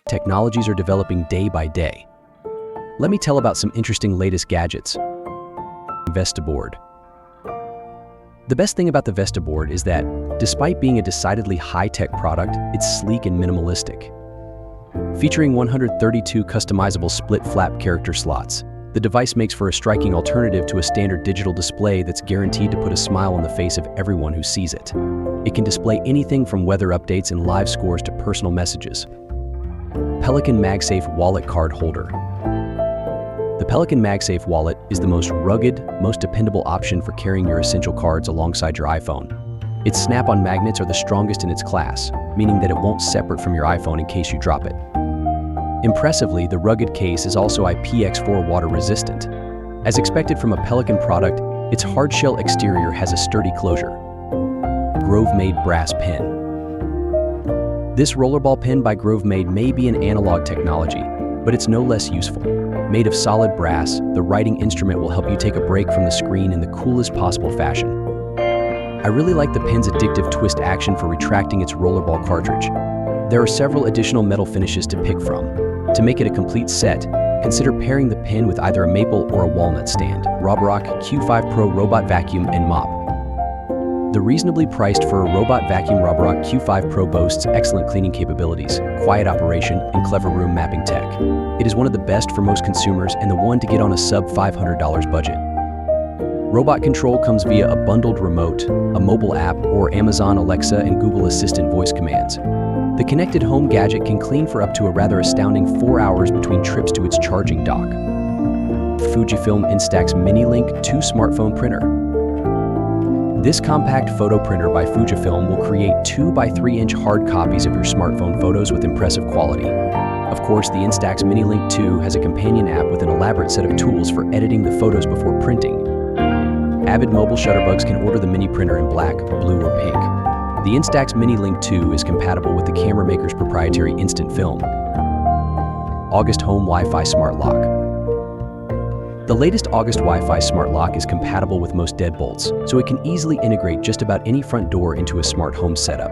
Technologies are developing day by day. Let me tell about some interesting latest gadgets. Vestaboard. The best thing about the Vestaboard is that, despite being a decidedly high-tech product, it's sleek and minimalistic. Featuring 132 customizable split-flap character slots, the device makes for a striking alternative to a standard digital display that's guaranteed to put a smile on the face of everyone who sees it. It can display anything from weather updates and live scores to personal messages. Pelican MagSafe Wallet Card Holder. The Pelican MagSafe wallet is the most rugged, most dependable option for carrying your essential cards alongside your iPhone. Its snap-on magnets are the strongest in its class, meaning that it won't separate from your iPhone in case you drop it. Impressively, the rugged case is also IPX4 water resistant. As expected from a Pelican product, its hard-shell exterior has a sturdy closure. Grove-made brass pin. This rollerball pin by Grove-made may be an analog technology, but it's no less useful. Made of solid brass, the writing instrument will help you take a break from the screen in the coolest possible fashion. I really like the pin's addictive twist action for retracting its rollerball cartridge. There are several additional metal finishes to pick from. To make it a complete set, consider pairing the pin with either a maple or a walnut stand. Roborock Q5 Pro Robot Vacuum and Mop. The reasonably priced for a robot vacuum Roborock Q5 Pro boasts excellent cleaning capabilities, quiet operation, and clever room mapping tech. It is one of the best for most consumers and the one to get on a sub-$500 budget. Robot control comes via a bundled remote, a mobile app, or Amazon Alexa and Google Assistant voice commands. The connected home gadget can clean for up to a rather astounding 4 hours between trips to its charging dock. Fujifilm Instax Mini-Link 2 Smartphone Printer. This compact photo printer by Fujifilm will create 2x3-inch hard copies of your smartphone photos with impressive quality. Of course, the Instax Mini-Link 2 has a companion app with an elaborate set of tools for editing the photos before printing. Avid mobile shutterbugs can order the mini printer in black, blue, or pink. The Instax Mini-Link 2 is compatible with the camera maker's proprietary instant film. August Home Wi-Fi Smart Lock. The latest August Wi-Fi Smart Lock is compatible with most deadbolts, so it can easily integrate just about any front door into a smart home setup.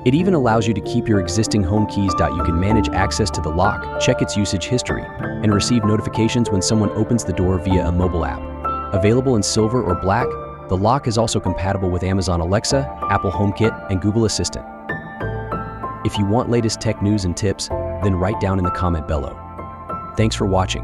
It even allows you to keep your existing home keys. You can manage access to the lock, check its usage history, and receive notifications when someone opens the door via a mobile app. Available in silver or black, the lock is also compatible with Amazon Alexa, Apple HomeKit, and Google Assistant. If you want latest tech news and tips, then write down in the comment below. Thanks for watching.